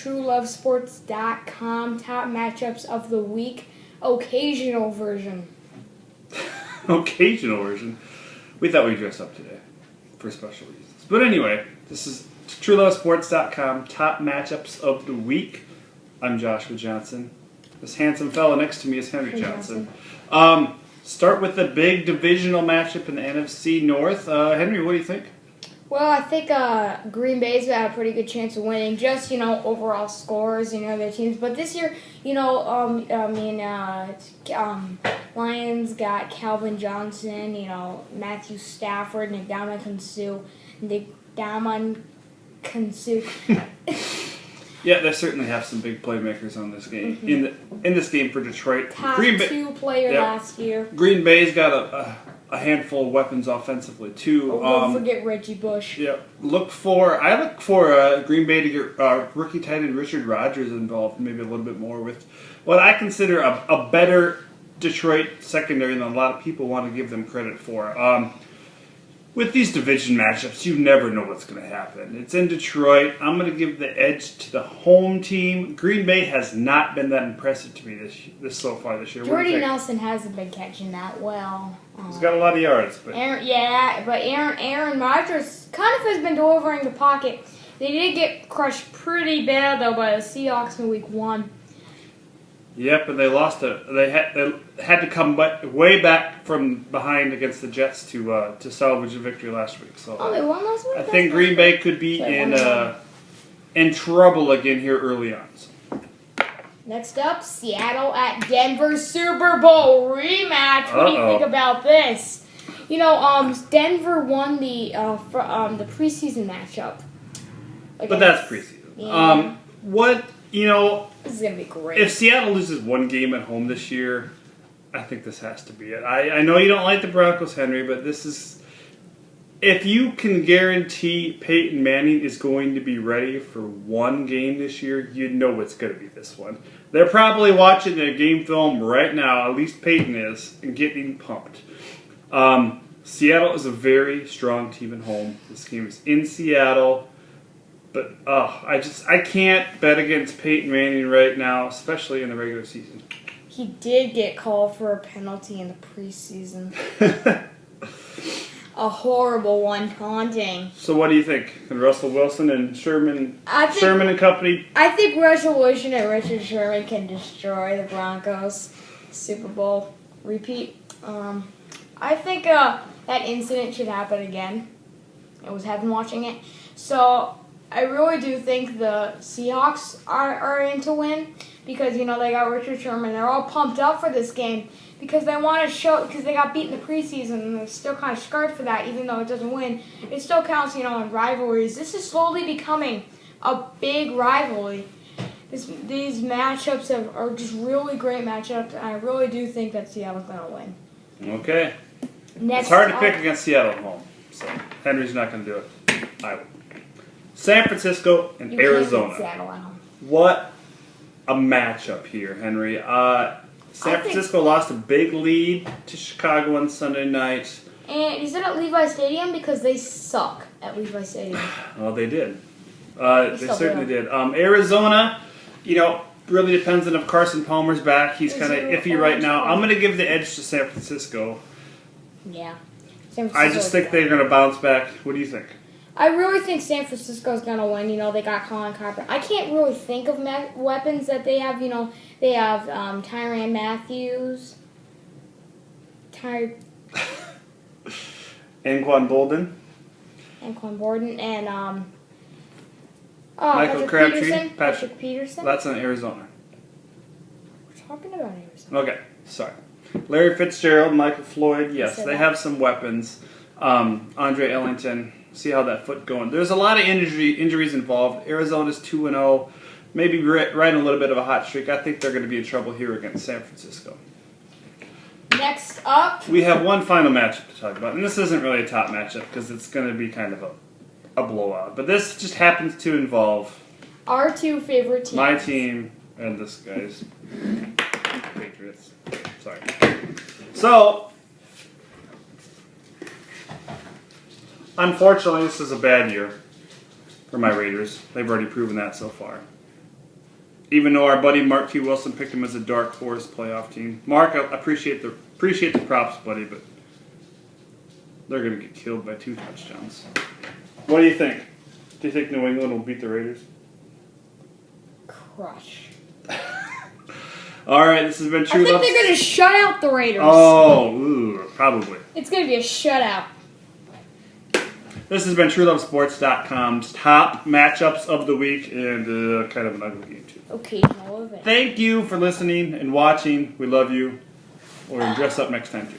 TrueLoveSports.com top matchups of the week, occasional version. Occasional version. We thought we'd dress up today for special reasons. But anyway, this is TrueLoveSports.com top matchups of the week. I'm Joshua Johnson. This handsome fellow next to me is Henry Johnson. Start with the big divisional matchup in the NFC North. Henry, what do you think? Well, I think Green Bay's got a pretty good chance of winning. Just overall scores, their teams. But this year, Lions got Calvin Johnson, Matthew Stafford, Ndamukong Suh. Yeah, they certainly have some big playmakers on this game. Mm-hmm. In this game for Detroit, top two player last year. Green Bay's got a handful of weapons offensively too. Don't forget Reggie Bush. Yeah, I look for Green Bay to get rookie tight end Richard Rodgers involved, maybe a little bit more with what I consider a better Detroit secondary than a lot of people want to give them credit for. With these division matchups, you never know what's going to happen. It's in Detroit. I'm going to give the edge to the home team. Green Bay has not been that impressive to me this so far this year. Jordy Nelson hasn't been catching that well. He's got a lot of yards. But Aaron Rodgers kind of has been delivering the pocket. They did get crushed pretty bad, though, by the Seahawks in Week 1. Yep, and they lost it. They had to come way back from behind against the Jets to salvage a victory last week. So they won last week. I think Green Bay could be in trouble again here early on. So. Next up, Seattle at Denver, Super Bowl rematch. What do you think about this? Denver won the preseason matchup. But that's preseason. Yeah. This is going to be great. If Seattle loses one game at home this year, I think this has to be it. I know you don't like the Broncos, Henry, but this is... If you can guarantee Peyton Manning is going to be ready for one game this year, you know it's going to be this one. They're probably watching their game film right now, at least Peyton is, and getting pumped. Seattle is a very strong team at home. This game is in Seattle. But I can't bet against Peyton Manning right now, especially in the regular season. He did get called for a penalty in the preseason. A horrible one, taunting. So what do you think? Can Russell Wilson and Sherman and company? I think Russell Wilson and Richard Sherman can destroy the Broncos. Super Bowl repeat. I think that incident should happen again. I was having watching it. So I really do think the Seahawks are in to win because, they got Richard Sherman. They're all pumped up for this game because they want to show, because they got beat in the preseason and they're still kind of scarred for that, even though it doesn't win. It still counts, in rivalries. This is slowly becoming a big rivalry. These matchups are just really great matchups, and I really do think that Seattle's going to win. Okay. It's hard to pick against Seattle at home, so Henry's not going to do it. I will. San Francisco and Arizona. What a matchup here, Henry. San Francisco lost a big lead to Chicago on Sunday night. And is it at Levi Stadium? Because they suck at Levi Stadium. Well, they did. They certainly did. Arizona, really depends on if Carson Palmer's back. He's kind of iffy right now. I'm going to give the edge to San Francisco. Yeah. I just think they're going to bounce back. What do you think? I really think San Francisco's going to win. They got Colin Kaepernick. I can't really think of weapons that they have. They have Tyrann Matthews. Anquan Boldin. And Michael Crabtree. Patrick Peterson. That's in Arizona. We're talking about Arizona. Okay, sorry. Larry Fitzgerald, Michael Floyd. Yes, they have some weapons. Andre Ellington. See how that foot going. There's a lot of injuries involved. Arizona's 2-0, maybe riding a little bit of a hot streak. I think they're going to be in trouble here against San Francisco. Next up, we have one final matchup to talk about, and this isn't really a top matchup because it's going to be kind of a blowout. But this just happens to involve our two favorite teams. My team and this guy's Patriots. Sorry. So, unfortunately, this is a bad year for my Raiders. They've already proven that so far. Even though our buddy Mark T. Wilson picked him as a dark horse playoff team. Mark, I appreciate the props, buddy, but they're going to get killed by 2 touchdowns. What do you think? Do you think New England will beat the Raiders? Crush. All right, this has been True I think Love. they're going to shut out the Raiders. Oh, ooh, probably. It's going to be a shutout. This has been TrueLoveSports.com's top matchups of the week and kind of an ugly game, too. Occasional event. Thank you for listening and watching. We love you. We're going to dress up next time, too.